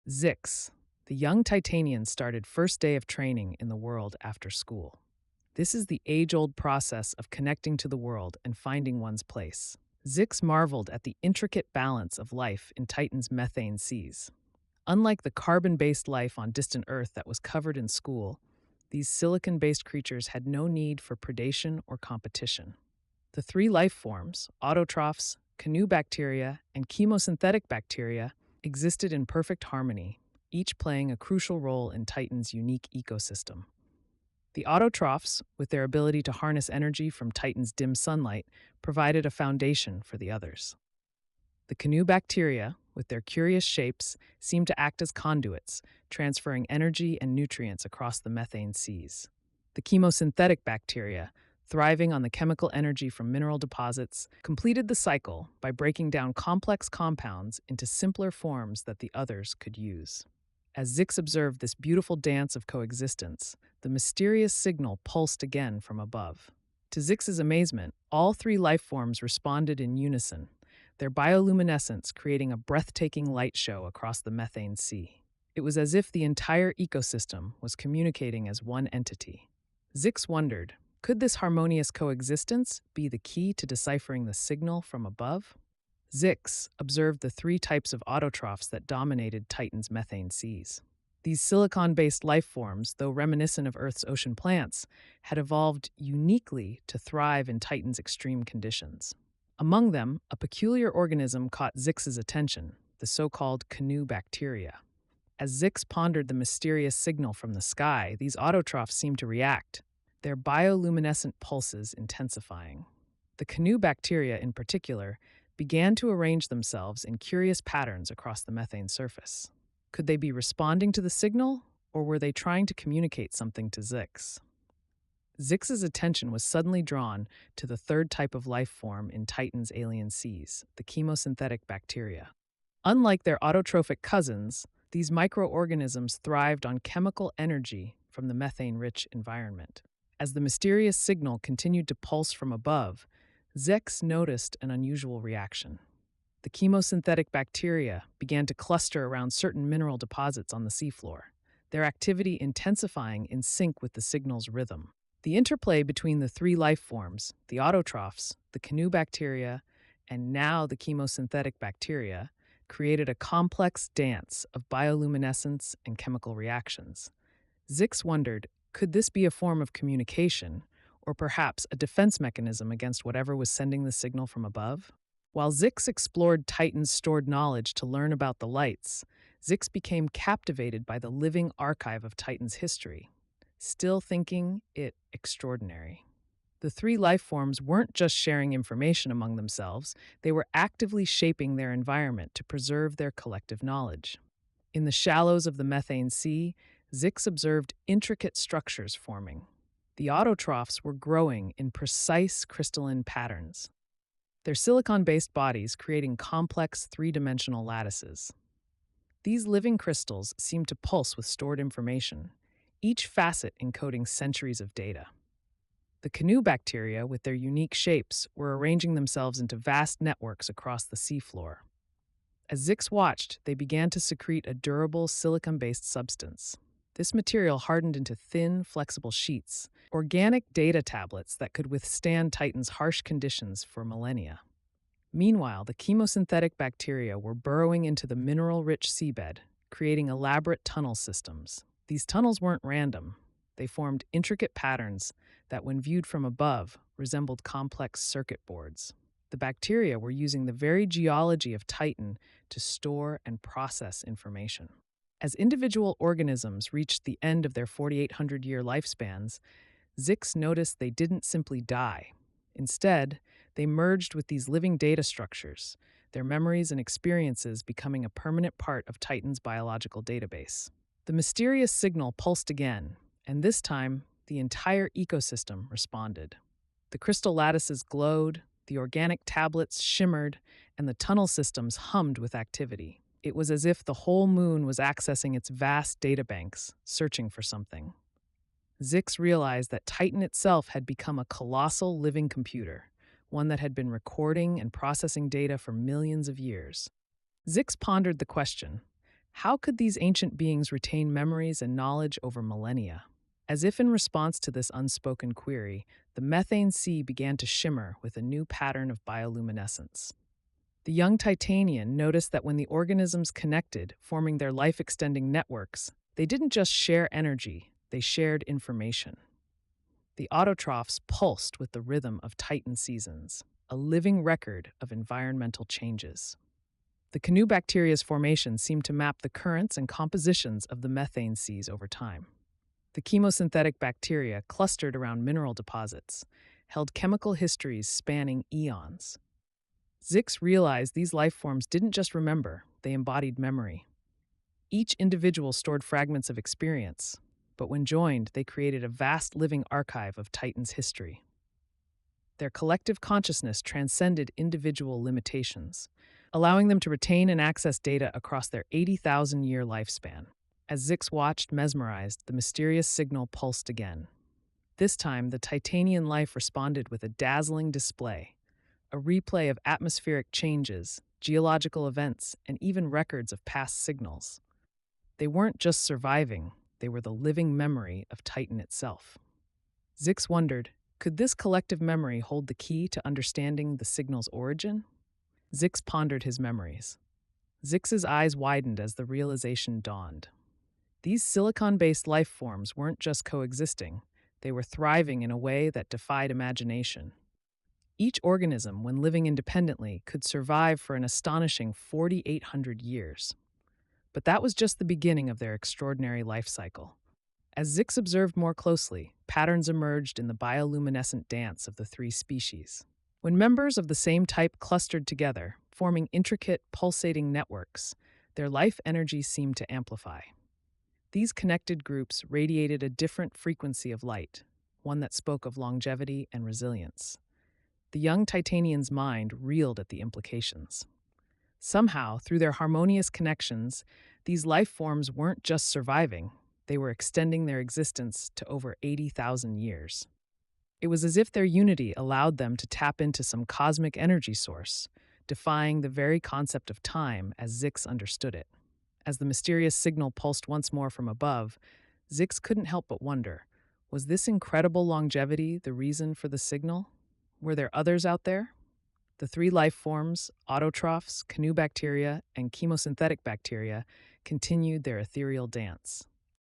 Zix, the young Titanian started first day of training in the world after school. This is the age-old process of connecting to the world and finding one's place. Zix marveled at the intricate balance of life in Titan's methane seas. Unlike the carbon-based life on distant Earth that was covered in school, these silicon-based creatures had no need for predation or competition. The three life forms, autotrophs, canoe bacteria, and chemosynthetic bacteria, existed in perfect harmony, each playing a crucial role in Titan's unique ecosystem. The autotrophs, with their ability to harness energy from Titan's dim sunlight, provided a foundation for the others. The canoe bacteria, with their curious shapes, seemed to act as conduits, transferring energy and nutrients across the methane seas. The chemosynthetic bacteria, thriving on the chemical energy from mineral deposits, completed the cycle by breaking down complex compounds into simpler forms that the others could use. As Zix observed this beautiful dance of coexistence, the mysterious signal pulsed again from above. To Zix's amazement, all three life forms responded in unison, their bioluminescence creating a breathtaking light show across the methane sea. It was as if the entire ecosystem was communicating as one entity. Zix wondered, could this harmonious coexistence be the key to deciphering the signal from above? Zix observed the three types of autotrophs that dominated Titan's methane seas. These silicon-based life forms, though reminiscent of Earth's ocean plants, had evolved uniquely to thrive in Titan's extreme conditions. Among them, a peculiar organism caught Zix's attention, the so-called canoe bacteria. As Zix pondered the mysterious signal from the sky, these autotrophs seemed to react, their bioluminescent pulses intensifying. The canoe bacteria, in particular, began to arrange themselves in curious patterns across the methane surface. Could they be responding to the signal, or were they trying to communicate something to Zix? Zix's attention was suddenly drawn to the third type of life form in Titan's alien seas, the chemosynthetic bacteria. Unlike their autotrophic cousins, these microorganisms thrived on chemical energy from the methane-rich environment. As the mysterious signal continued to pulse from above, Zix noticed an unusual reaction. The chemosynthetic bacteria began to cluster around certain mineral deposits on the seafloor, their activity intensifying in sync with the signal's rhythm. The interplay between the three life forms, the autotrophs, the canoe bacteria, and now the chemosynthetic bacteria, created a complex dance of bioluminescence and chemical reactions. Zix wondered, could this be a form of communication, or perhaps a defense mechanism against whatever was sending the signal from above? While Zix explored Titan's stored knowledge to learn about the lights, Zix became captivated by the living archive of Titan's history, still thinking it extraordinary. The three life forms weren't just sharing information among themselves, they were actively shaping their environment to preserve their collective knowledge. In the shallows of the methane sea, Zix observed intricate structures forming. The autotrophs were growing in precise crystalline patterns, their silicon-based bodies creating complex three-dimensional lattices. These living crystals seemed to pulse with stored information, each facet encoding centuries of data. The canoe bacteria, with their unique shapes, were arranging themselves into vast networks across the seafloor. As Zix watched, they began to secrete a durable silicon-based substance. This material hardened into thin, flexible sheets, organic data tablets that could withstand Titan's harsh conditions for millennia. Meanwhile, the chemosynthetic bacteria were burrowing into the mineral-rich seabed, creating elaborate tunnel systems. These tunnels weren't random. They formed intricate patterns that, when viewed from above, resembled complex circuit boards. The bacteria were using the very geology of Titan to store and process information. As individual organisms reached the end of their 4,800-year lifespans, Zix noticed they didn't simply die. Instead, they merged with these living data structures, their memories and experiences becoming a permanent part of Titan's biological database. The mysterious signal pulsed again, and this time, the entire ecosystem responded. The crystal lattices glowed, the organic tablets shimmered, and the tunnel systems hummed with activity. It was as if the whole moon was accessing its vast databanks, searching for something. Zix realized that Titan itself had become a colossal living computer, one that had been recording and processing data for millions of years. Zix pondered the question, How could these ancient beings retain memories and knowledge over millennia? As if in response to this unspoken query, the methane sea began to shimmer with a new pattern of bioluminescence. The young Titanian noticed that when the organisms connected, forming their life extending networks, they didn't just share energy, they shared information. The autotrophs pulsed with the rhythm of Titan seasons, a living record of environmental changes. The canoe bacteria's formation seemed to map the currents and compositions of the methane seas over time. The chemosynthetic bacteria clustered around mineral deposits, held chemical histories spanning eons. Zix realized these life forms didn't just remember, they embodied memory. Each individual stored fragments of experience, but when joined, they created a vast living archive of Titan's history. Their collective consciousness transcended individual limitations, allowing them to retain and access data across their 80,000-year lifespan. As Zix watched, mesmerized, the mysterious signal pulsed again. This time, the Titanian life responded with a dazzling display, a replay of atmospheric changes, geological events, and even records of past signals. They weren't just surviving, they were the living memory of Titan itself. Zix wondered, could this collective memory hold the key to understanding the signal's origin? Zix pondered his memories. Zix's eyes widened as the realization dawned. These silicon-based life forms weren't just coexisting, they were thriving in a way that defied imagination. Each organism, when living independently, could survive for an astonishing 4,800 years. But that was just the beginning of their extraordinary life cycle. As Zix observed more closely, patterns emerged in the bioluminescent dance of the three species. When members of the same type clustered together, forming intricate, pulsating networks, their life energy seemed to amplify. These connected groups radiated a different frequency of light, one that spoke of longevity and resilience. The young Titanian's mind reeled at the implications. Somehow, through their harmonious connections, these life forms weren't just surviving, they were extending their existence to over 80,000 years. It was as if their unity allowed them to tap into some cosmic energy source, defying the very concept of time as Zix understood it. As the mysterious signal pulsed once more from above, Zix couldn't help but wonder, was this incredible longevity the reason for the signal? Were there others out there? The three life forms, autotrophs, canoe bacteria, and chemosynthetic bacteria, continued their ethereal dance.